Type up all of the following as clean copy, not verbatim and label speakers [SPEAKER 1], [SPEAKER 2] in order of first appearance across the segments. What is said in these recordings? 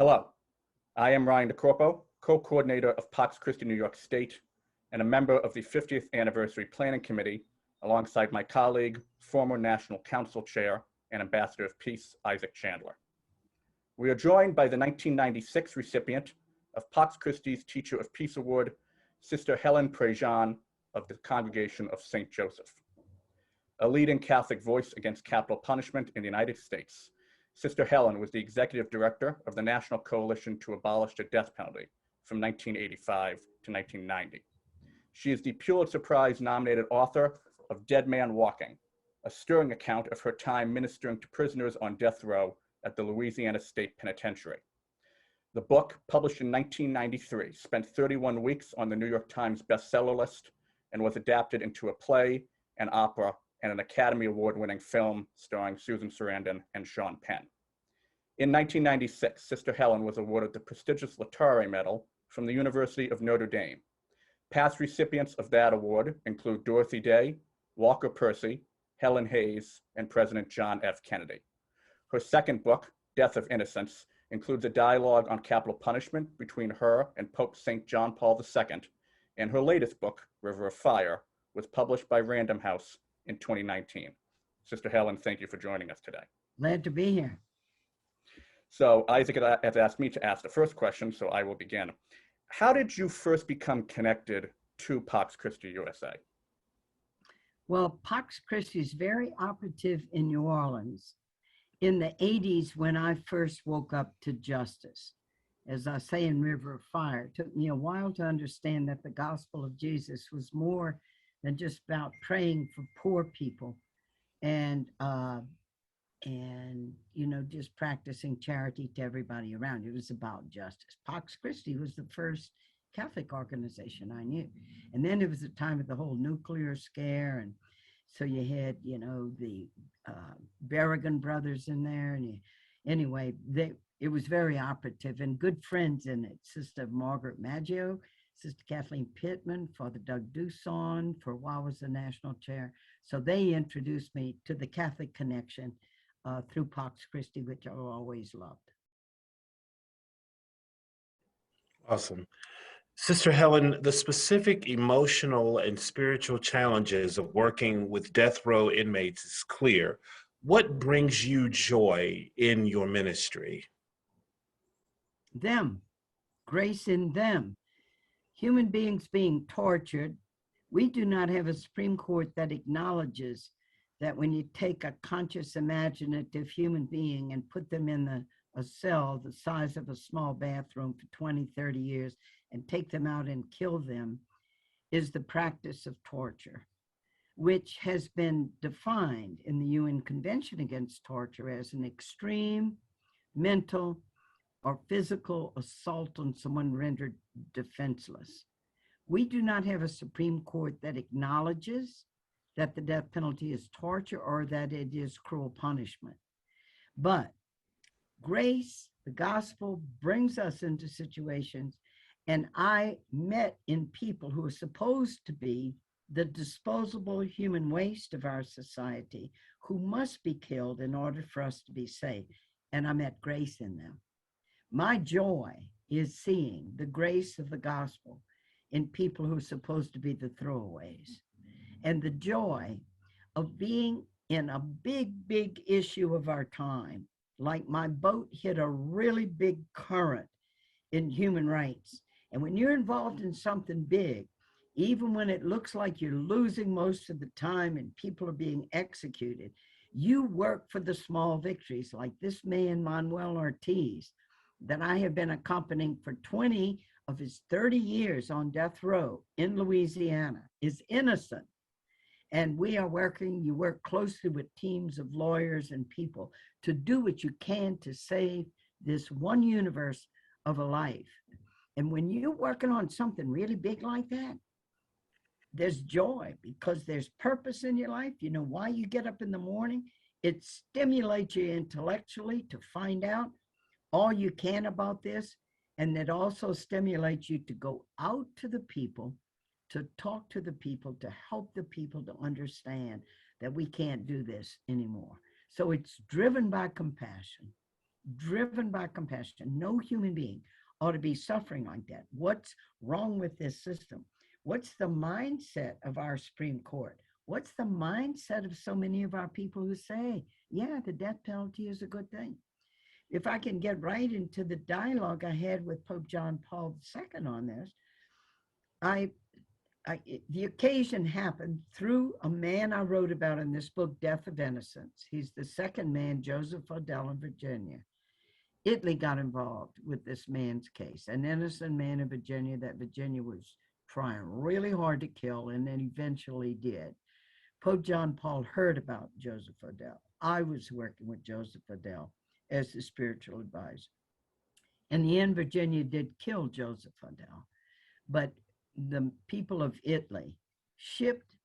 [SPEAKER 1] Hello, I am Ryan Corpo, co-coordinator of Pax Christi New York State, and a member of the 50th Anniversary Planning Committee, alongside my colleague, former National Council Chair and Ambassador of Peace, Isaac Chandler. We are joined by the 1996 recipient of Pax Christi's Teacher of Peace Award, Sister Helen Prejean of the Congregation of St. Joseph. A leading Catholic voice against capital punishment in the United States, Sister Helen was the executive director of the National Coalition to Abolish the Death Penalty from 1985 to 1990. She is the Pulitzer Prize nominated author of Dead Man Walking, a stirring account of her time ministering to prisoners on death row at the Louisiana State Penitentiary. The book, published in 1993, spent 31 weeks on the New York Times bestseller list and was adapted into a play, an opera, and an Academy Award-winning film starring Susan Sarandon and Sean Penn. In 1996, Sister Helen was awarded the prestigious Laetare Medal from the University of Notre Dame. Past recipients of that award include Dorothy Day, Walker Percy, Helen Hayes, and President John F. Kennedy. Her second book, Death of Innocence, includes a dialogue on capital punishment between her and Pope St. John Paul II, and her latest book, River of Fire, was published by Random House in 2019. Sister Helen, thank you for joining us today.
[SPEAKER 2] Glad to be here.
[SPEAKER 1] So Isaac has asked me to ask the first question, so I will begin. How did you first become connected to Pax Christi USA?
[SPEAKER 2] Well, Pax Christi is very operative in New Orleans in the 80s when I first woke up to justice. As I say in River of Fire, it took me a while to understand that the gospel of Jesus was more than just about praying for poor people and just practicing charity to everybody around. It was about justice. Pax Christi was the first Catholic organization I knew. And then it was the time of the whole nuclear scare. And so you had, the Berrigan brothers in there. And it was very operative and good friends in it. Sister Margaret Maggio, Sister Kathleen Pittman, Father Doug Dusson, for a while was the national chair. So they introduced me to the Catholic connection through Pax Christi, which I always loved.
[SPEAKER 3] Awesome. Sister Helen, the specific emotional and spiritual challenges of working with death row inmates is clear. What brings you joy in your ministry?
[SPEAKER 2] Them, grace in them. Human beings being tortured. We do not have a Supreme Court that acknowledges that when you take a conscious, imaginative human being and put them in a cell the size of a small bathroom for 20, 30 years and take them out and kill them, is the practice of torture, which has been defined in the UN Convention Against Torture as an extreme mental or physical assault on someone rendered defenseless. We do not have a Supreme Court that acknowledges that the death penalty is torture or that it is cruel punishment. But grace, the gospel, brings us into situations, and I met in people who are supposed to be the disposable human waste of our society, who must be killed in order for us to be saved. And I met grace in them. My joy is seeing the grace of the gospel in people who are supposed to be the throwaways. And the joy of being in a big, big issue of our time, like my boat hit a really big current in human rights. And when you're involved in something big, even when it looks like you're losing most of the time and people are being executed, you work for the small victories, like this man, Manuel Ortiz, that I have been accompanying for 20 of his 30 years on death row in Louisiana, is innocent. And we are working, you work closely with teams of lawyers and people to do what you can to save this one universe of a life. And when you're working on something really big like that, there's joy because there's purpose in your life. You know why you get up in the morning? It stimulates you intellectually to find out all you can about this. And it also stimulates you to go out to the people, to talk to the people, to help the people to understand that we can't do this anymore. So it's driven by compassion. driven by compassion. No human being ought to be suffering like that. What's wrong with this system? What's the mindset of our Supreme Court? What's the mindset of so many of our people who say, yeah, the death penalty is a good thing? If I can get right into the dialogue I had with Pope John Paul II on this, the occasion happened through a man I wrote about in this book, Death of Innocence. He's the second man, Joseph Odell in Virginia. Italy got involved with this man's case, an innocent man in Virginia that Virginia was trying really hard to kill and then eventually did. Pope John Paul heard about Joseph Odell. I was working with Joseph Odell as the spiritual advisor. In the end, Virginia did kill Joseph Odell, but the people of Italy shipped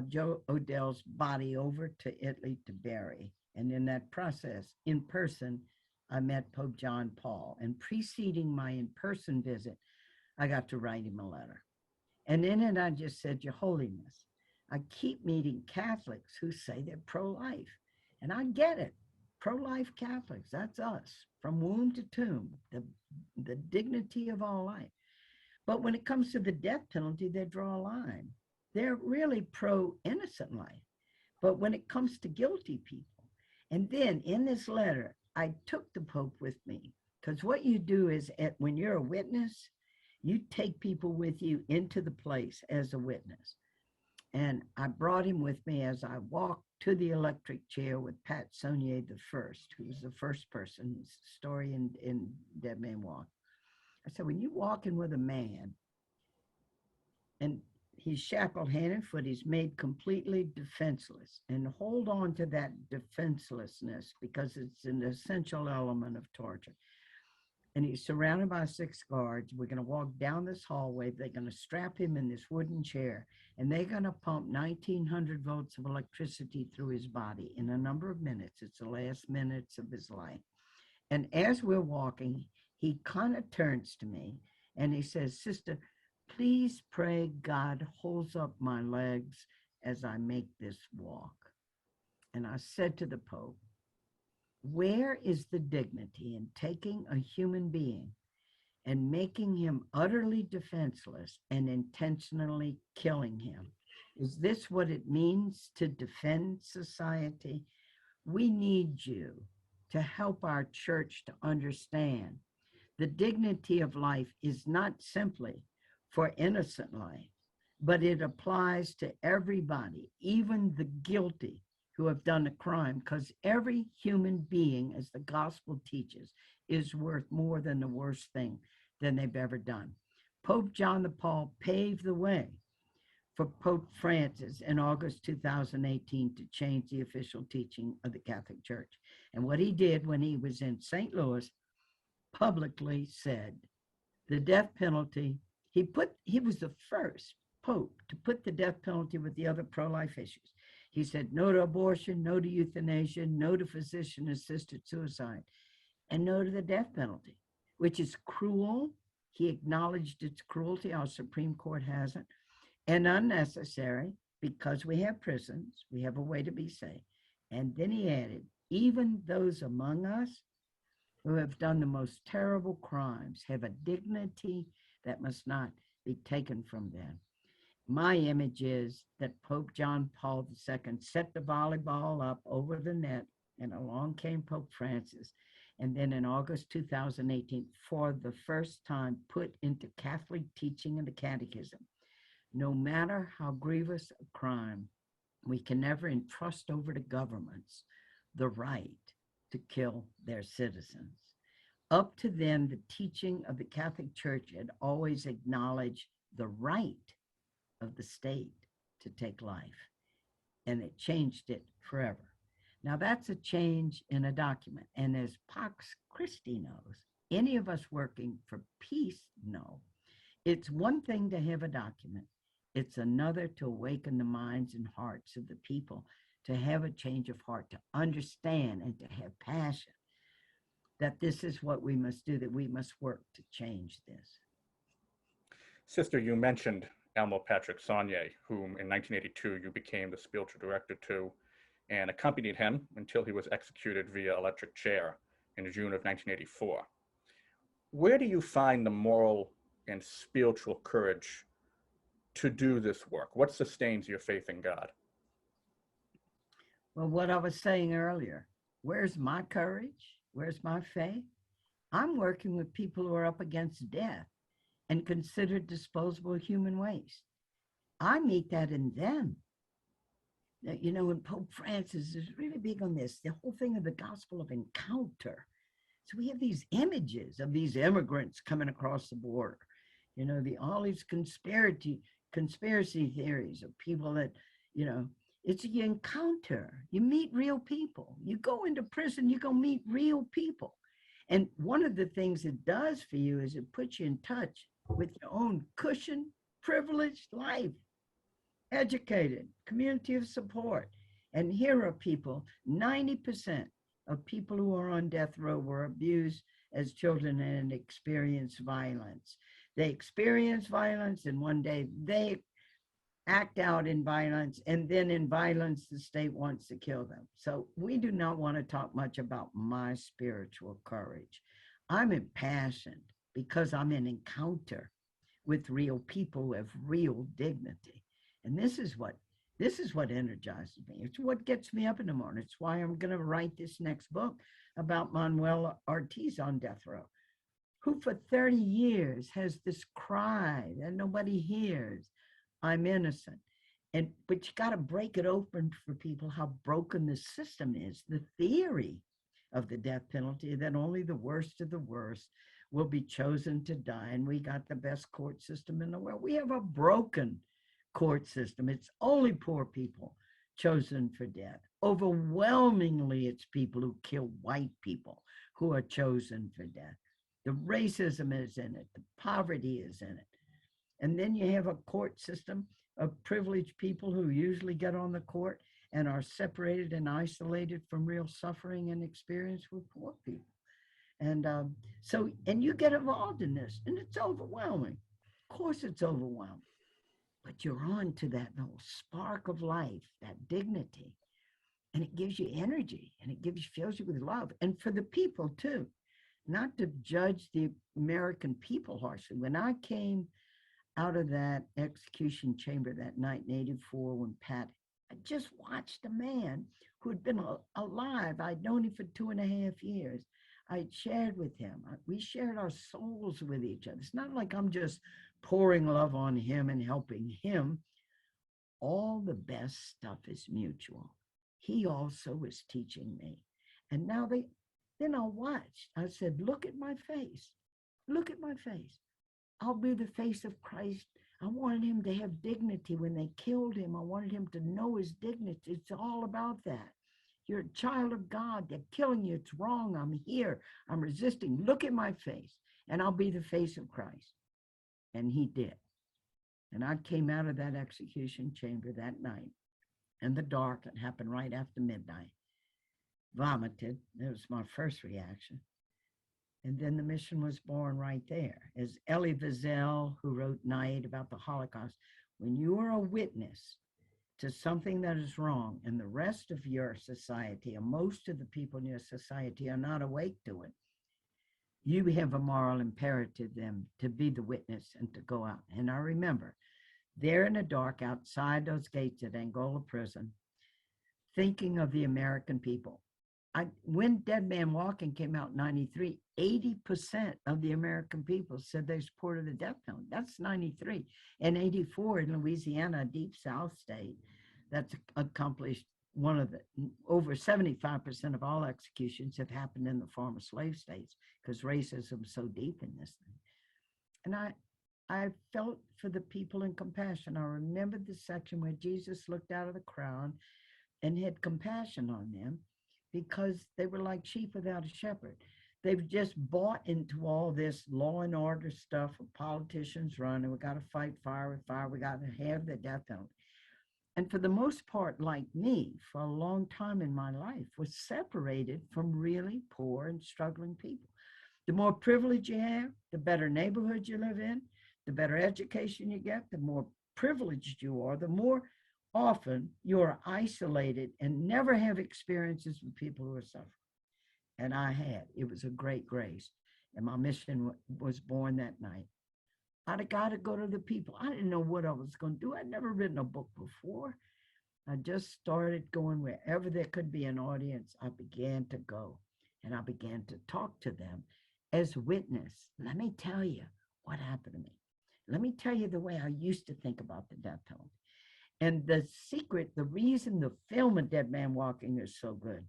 [SPEAKER 2] Joe Odell's body over to Italy to bury. And in that process, in person, I met Pope John Paul. And preceding my in-person visit, I got to write him a letter. And in it, I just said, Your Holiness, I keep meeting Catholics who say they're pro-life. And I get it. Pro-life Catholics, that's us, from womb to tomb, the dignity of all life. But when it comes to the death penalty, they draw a line. They're really pro-innocent life. But when it comes to guilty people, and then in this letter, I took the Pope with me, because what you do is when you're a witness, you take people with you into the place as a witness. And I brought him with me as I walked to the electric chair with Pat Saunier I, who was the first person, his story in Dead Man Walk. I said, when you walk in with a man and he's shackled hand and foot, he's made completely defenseless, and hold on to that defenselessness because it's an essential element of torture. And he's surrounded by 6 guards. We're going to walk down this hallway. They're going to strap him in this wooden chair, and they're going to pump 1,900 volts of electricity through his body in a number of minutes. It's the last minutes of his life. And as we're walking, he kind of turns to me and he says, Sister, please pray God holds up my legs as I make this walk. And I said to the Pope, where is the dignity in taking a human being and making him utterly defenseless and intentionally killing him? Is this what it means to defend society? We need you to help our church to understand the dignity of life is not simply for innocent life, but it applies to everybody, even the guilty who have done a crime, because every human being, as the gospel teaches, is worth more than the worst thing than they've ever done. Pope John Paul paved the way for Pope Francis in August 2018 to change the official teaching of the Catholic Church. And what he did when he was in St. Louis, publicly said the death penalty, he was the first Pope to put the death penalty with the other pro-life issues. He said no to abortion, no to euthanasia, no to physician-assisted suicide, and no to the death penalty, which is cruel. He acknowledged its cruelty, our Supreme Court hasn't, and unnecessary because we have prisons, we have a way to be safe. And then he added, even those among us who have done the most terrible crimes have a dignity that must not be taken from them. My image is that Pope John Paul II set the volleyball up over the net, and along came Pope Francis. And then in August 2018, for the first time, put into Catholic teaching in the Catechism, no matter how grievous a crime, we can never entrust over to governments the right to kill their citizens. Up to then, the teaching of the Catholic Church had always acknowledged the right of the state to take life, and it changed it forever. Now that's a change in a document, and as Pax Christi knows, any of us working for peace know, it's one thing to have a document, it's another to awaken the minds and hearts of the people, to have a change of heart, to understand and to have passion that this is what we must do, that we must work to change this.
[SPEAKER 1] Sister, you mentioned Elmo Patrick Saunier, whom in 1982 you became the spiritual director to and accompanied him until he was executed via electric chair in June of 1984. Where do you find the moral and spiritual courage to do this work? What sustains your faith in God?
[SPEAKER 2] Well, what I was saying earlier, where's my courage? Where's my faith? I'm working with people who are up against death and considered disposable human waste. I meet that in them. You know, and Pope Francis is really big on this, the whole thing of the gospel of encounter. So we have these images of these immigrants coming across the border, you know, all these conspiracy theories of people that, you know, it's you encounter, you meet real people. You go into prison, you go meet real people. And one of the things it does for you is it puts you in touch with your own cushioned, privileged life, educated, community of support. And here are people, 90% of people who are on death row were abused as children and experienced violence. They experience violence, and one day they act out in violence, and then in violence, the state wants to kill them. So we do not want to talk much about my spiritual courage. I'm impassioned because I'm in encounter with real people who have real dignity. And this is what energizes me. It's what gets me up in the morning. It's why I'm going to write this next book about Manuel Ortiz on death row, who for 30 years has this cry that nobody hears. I'm innocent. But you got to break it open for people how broken the system is. The theory of the death penalty that only the worst of the worst will be chosen to die. And we got the best court system in the world. We have a broken court system. It's only poor people chosen for death. Overwhelmingly, it's people who kill white people who are chosen for death. The racism is in it. The poverty is in it. And then you have a court system of privileged people who usually get on the court and are separated and isolated from real suffering and experience with poor people. And and you get involved in this, and it's overwhelming. Of course it's overwhelming, but you're on to that little spark of life, that dignity, and it gives you energy, and it fills you with love. And for the people too, not to judge the American people harshly. When I came out of that execution chamber that night in '84, when I just watched a man who had been alive. I'd known him for 2.5 years. I'd shared with him. We shared our souls with each other. It's not like I'm just pouring love on him and helping him. All the best stuff is mutual. He also was teaching me. And now then I watched. I said, look at my face. Look at my face. I'll be the face of Christ. I wanted him to have dignity when they killed him. I wanted him to know his dignity. It's all about that. You're a child of God. They're killing you. It's wrong. I'm here. I'm resisting. Look at my face, and I'll be the face of Christ. And he did. And I came out of that execution chamber that night in the dark. It happened right after midnight. Vomited. That was my first reaction. And then the mission was born right there. As Elie Wiesel, who wrote Night about the Holocaust, when you are a witness to something that is wrong and the rest of your society, or most of the people in your society, are not awake to it, you have a moral imperative then to be the witness and to go out. And I remember there in the dark outside those gates at Angola prison, thinking of the American people. When Dead Man Walking came out in '93, 80% of the American people said they supported the death penalty. That's '93. In '84 in Louisiana, a deep South state, that's accomplished one of the, over 75% of all executions have happened in the former slave states because racism is so deep in this thing. And I felt for the people in compassion. I remembered the section where Jesus looked out of the crowd and had compassion on them, because they were like sheep without a shepherd. They've just bought into all this law and order stuff politicians run, and we got to fight fire with fire. We got to have the death penalty. And for the most part, like me, for a long time in my life, was separated from really poor and struggling people. The more privilege you have, the better neighborhood you live in, the better education you get, the more privileged you are, the more often you're isolated and never have experiences with people who are suffering. And I had. It was a great grace. And my mission was born that night. I'd got to go to the people. I didn't know what I was going to do. I'd never written a book before. I just started going wherever there could be an audience. I began to go and I began to talk to them as witness. Let me tell you what happened to me. Let me tell you the way I used to think about the death penalty. And the secret, the reason the film of Dead Man Walking is so good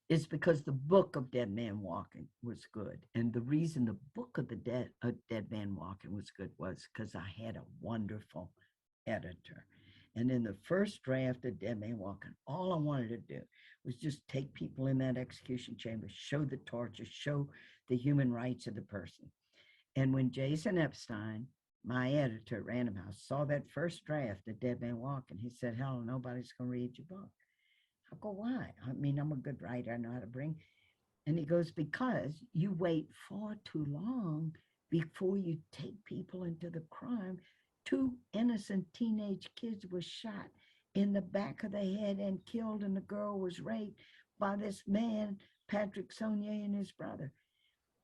[SPEAKER 2] is because the book of Dead Man Walking was good. And the reason the book of Dead Man Walking was good was because I had a wonderful editor. And in the first draft of Dead Man Walking, all I wanted to do was just take people in that execution chamber, show the torture, show the human rights of the person. And when Jason Epstein, my editor at Random House, saw that first draft of Dead Man Walking, he said, "Helen, nobody's going to read your book." I go, "Why?" I mean, I'm a good writer. I know how to bring. And he goes, "Because you wait far too long before you take people into the crime. 2 innocent teenage kids were shot in the back of the head and killed, and the girl was raped by this man, Patrick Saunier, and his brother.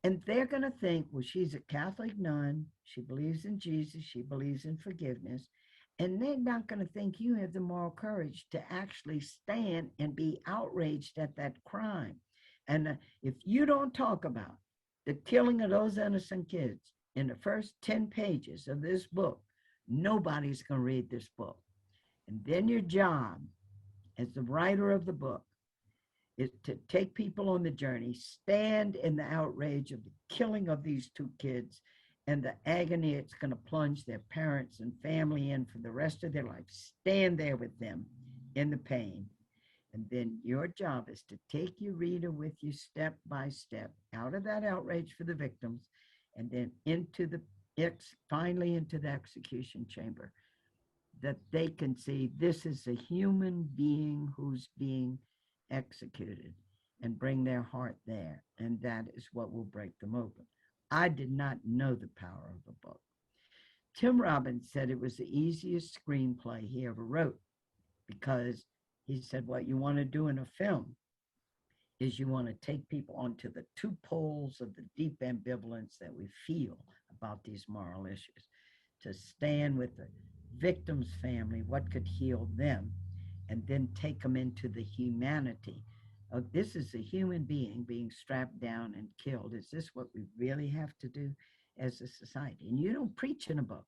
[SPEAKER 2] And they're going to think, well, she's a Catholic nun. She believes in Jesus. She believes in forgiveness. And they're not going to think you have the moral courage to actually stand and be outraged at that crime. And if you don't talk about the killing of those innocent kids in the first 10 pages of this book, nobody's going to read this book. And then your job as the writer of the book is to take people on the journey, stand in the outrage of the killing of these 2 kids and the agony it's going to plunge their parents and family in for the rest of their life. Stand there with them in the pain. And then your job is to take your reader with you step by step out of that outrage for the victims and then into the finally into the execution chamber, that they can see this is a human being who's being executed, and bring their heart there. And that is what will break them open. I did not know the power of the book. Tim Robbins said it was the easiest screenplay he ever wrote, because he said what you want to do in a film is you want to take people onto the 2 poles of the deep ambivalence that we feel about these moral issues, to stand with the victim's family, what could heal them, and then take them into the humanity of this is a human being being strapped down and killed. Is this what we really have to do as a society? And you don't preach in a book.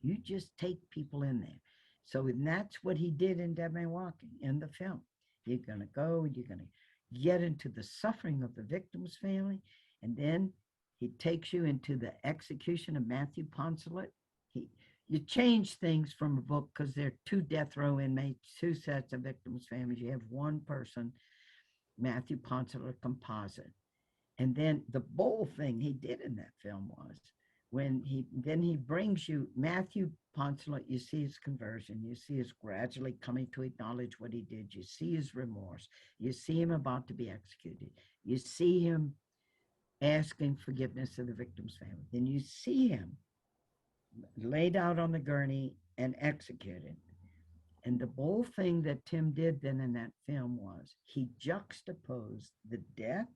[SPEAKER 2] You just take people in there. So and that's what he did in Dead Man Walking, in the film. You're going to go, you're going to get into the suffering of the victim's family, and then he takes you into the execution of Matthew Poncelet. You change things from a book because there are 2 death row inmates, 2 sets of victims' families. You have 1 person, Matthew Poncelet composite. And then the bold thing he did in that film was when he brings you Matthew Poncelet, you see his conversion, you see his gradually coming to acknowledge what he did, you see his remorse, you see him about to be executed, you see him asking forgiveness of the victim's family, then you see him laid out on the gurney and executed. And the bold thing that Tim did then in that film was he juxtaposed the death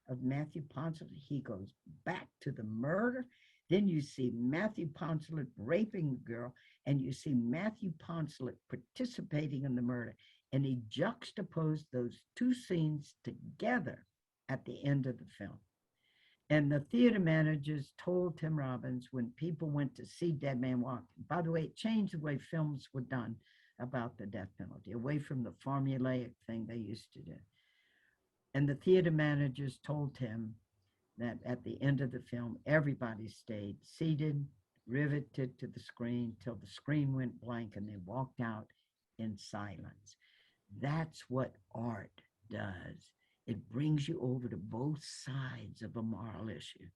[SPEAKER 2] of Matthew Poncelet. He goes back to the murder. Then you see Matthew Poncelet raping the girl, and you see Matthew Poncelet participating in the murder. And he juxtaposed those 2 scenes together at the end of the film. And the theater managers told Tim Robbins when people went to see Dead Man Walking, by the way, it changed the way films were done about the death penalty, away from the formulaic thing they used to do. And the theater managers told Tim that at the end of the film, everybody stayed seated, riveted to the screen till the screen went blank and they walked out in silence. That's what art does. It brings you over to both sides of a moral issue,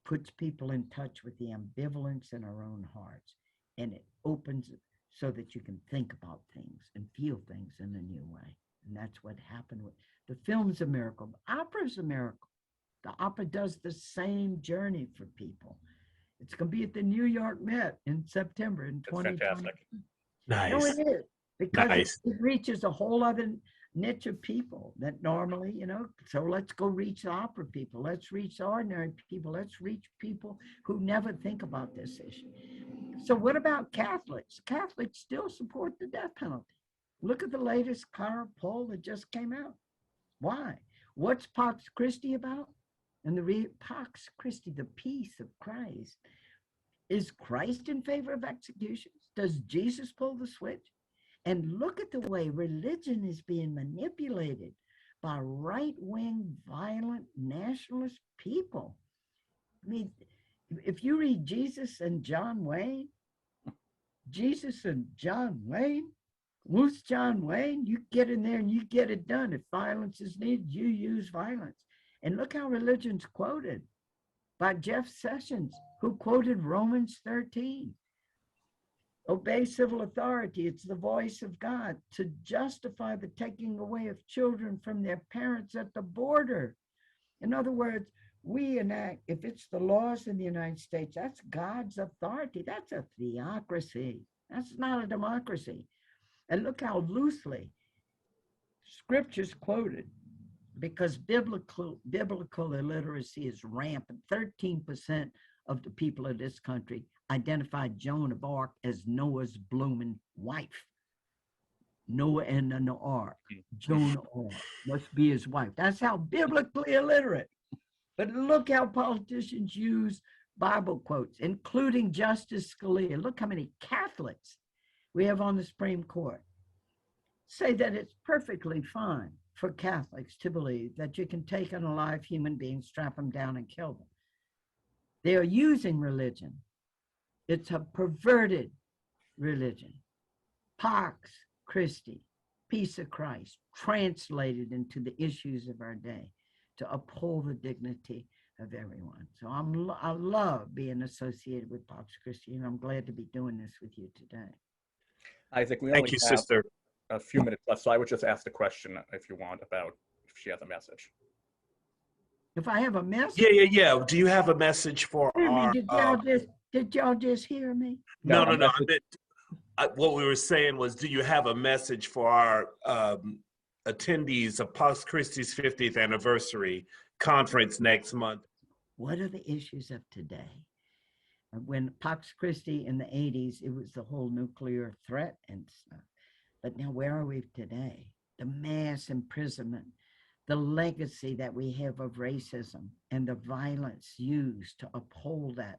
[SPEAKER 2] puts people in touch with the ambivalence in our own hearts, and it opens it so that you can think about things and feel things in a new way. And that's what happened with the film's a miracle. The opera's a miracle. The opera does the same journey for people. It's going to be at the New York Met in September in 2020.
[SPEAKER 1] Fantastic.
[SPEAKER 3] Nice.
[SPEAKER 2] No, it is, because
[SPEAKER 3] Nice.
[SPEAKER 2] it reaches a whole other niche of people that normally, so let's go reach the opera people. Let's reach the ordinary people. Let's reach people who never think about this issue. So what about Catholics? Catholics still support the death penalty. Look at the latest car poll that just came out. Why? What's Pax Christi about? And the Pax Christi, the peace of Christ. Is Christ in favor of executions? Does Jesus pull the switch? And look at the way religion is being manipulated by right-wing, violent, nationalist people. I mean, if you read Jesus and John Wayne, who's John Wayne? You get in there and you get it done. If violence is needed, you use violence. And look how religion's quoted by Jeff Sessions, who quoted Romans 13. Obey civil authority. It's the voice of God to justify the taking away of children from their parents at the border. In other words, we enact, if it's the laws in the United States, that's God's authority. That's a theocracy. That's not a democracy. And look how loosely scripture's quoted, because biblical illiteracy is rampant. 13% of the people of this country identified Joan of Arc as Noah's blooming wife. Noah and the ark. Joan of Arc must be his wife. That's how biblically illiterate. But look how politicians use Bible quotes, including Justice Scalia. Look how many Catholics we have on the Supreme Court. Say that it's perfectly fine for Catholics to believe that you can take an alive human being, strap them down, and kill them. They are using religion. It's a perverted religion. Pax Christi, peace of Christ, translated into the issues of our day to uphold the dignity of everyone. So I love being associated with Pax Christi, and I'm glad to be doing this with you today.
[SPEAKER 1] Isaac, we
[SPEAKER 3] Thank
[SPEAKER 1] only
[SPEAKER 3] you,
[SPEAKER 1] have
[SPEAKER 3] sister.
[SPEAKER 1] a few minutes left, so I would just ask the question, if you want, about if she has a message.
[SPEAKER 2] If I have a message?
[SPEAKER 3] Yeah. Do you have a message for our...
[SPEAKER 2] Did y'all just hear me?
[SPEAKER 3] No. What we were saying was, do you have a message for our attendees of Pax Christi's 50th anniversary conference next month?
[SPEAKER 2] What are the issues of today? When Pax Christi in the 80s, it was the whole nuclear threat and stuff. But now where are we today? The mass imprisonment, the legacy that we have of racism and the violence used to uphold that.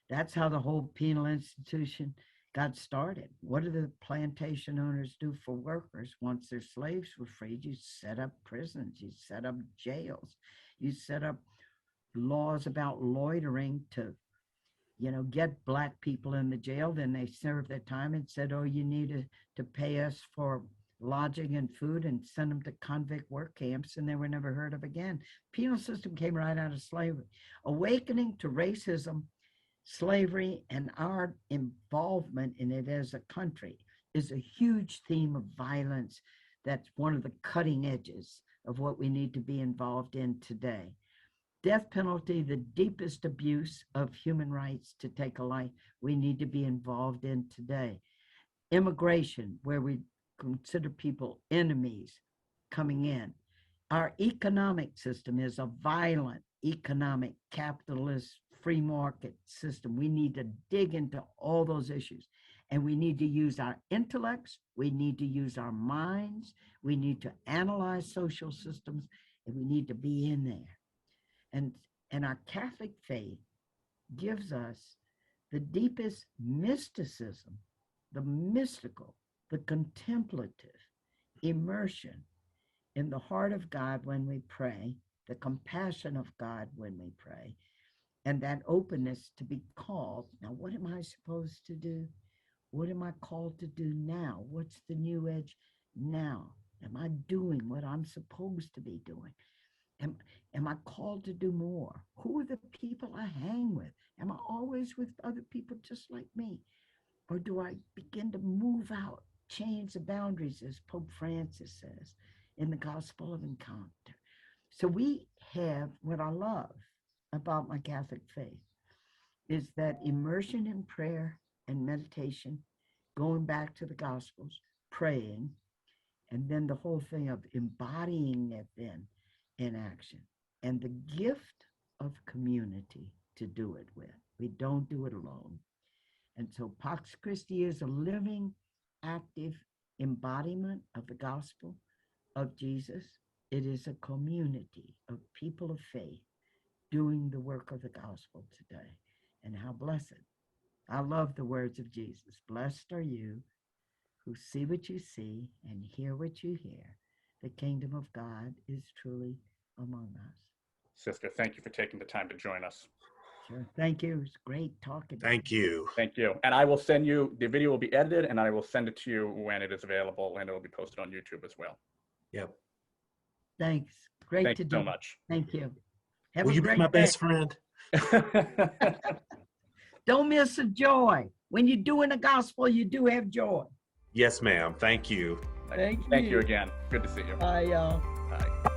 [SPEAKER 2] That's how the whole penal institution got started. What do the plantation owners do for workers? Once their slaves were freed, you set up prisons, you set up jails, you set up laws about loitering to, get Black people in the jail. Then they served their time and said, oh, you need to pay us for lodging and food, and send them to convict work camps, and they were never heard of again. Penal system came right out of slavery. Awakening to racism, slavery, and our involvement in it as a country is a huge theme of violence. That's one of the cutting edges of what we need to be involved in today. Death penalty, the deepest abuse of human rights to take a life, we need to be involved in today. Immigration, where we consider people enemies coming in. Our economic system is a violent economic, capitalist, free market system. We need to dig into all those issues, and we need to use our intellects. We need to use our minds. We need to analyze social systems, and we need to be in there. And our Catholic faith gives us the deepest mysticism, the mystical, the contemplative immersion in the heart of God when we pray, the compassion of God when we pray, and that openness to be called. Now, what am I supposed to do? What am I called to do now? What's the new edge now? Am I doing what I'm supposed to be doing? Am I called to do more? Who are the people I hang with? Am I always with other people just like me? Or do I begin to move out, change the boundaries, as Pope Francis says in the Gospel of Encounter? So we have, what I love about my Catholic faith is that immersion in prayer and meditation, going back to the Gospels, praying, And then the whole thing of embodying it then in action, and the gift of community to do it with. We don't do it alone. And so Pax Christi is a living, active embodiment of the gospel of Jesus. It is a community of people of faith doing the work of the gospel today. And how blessed. I love the words of Jesus. Blessed are you who see what you see and hear what you hear. The kingdom of God is truly among us.
[SPEAKER 1] Sister, thank you for taking the time to join us.
[SPEAKER 2] Sure. Thank you. It's great talking to you.
[SPEAKER 3] Thank you.
[SPEAKER 1] Thank you. And I will send you, the video will be edited, and I will send it to you when it is available, and it will be posted on YouTube as well.
[SPEAKER 3] Yep.
[SPEAKER 2] Thanks. Great
[SPEAKER 1] Thank
[SPEAKER 2] to
[SPEAKER 1] you
[SPEAKER 2] do.
[SPEAKER 1] so much.
[SPEAKER 2] Thank you. Have
[SPEAKER 3] Will
[SPEAKER 2] a
[SPEAKER 3] you be
[SPEAKER 2] great
[SPEAKER 3] my
[SPEAKER 2] day.
[SPEAKER 3] best friend?
[SPEAKER 2] Don't miss a joy. When you're doing the gospel, you do have joy.
[SPEAKER 3] Yes, ma'am. Thank you.
[SPEAKER 2] Thank
[SPEAKER 1] Thank
[SPEAKER 2] you.
[SPEAKER 1] you again. Good to see you.
[SPEAKER 2] Bye, y'all.
[SPEAKER 1] Bye.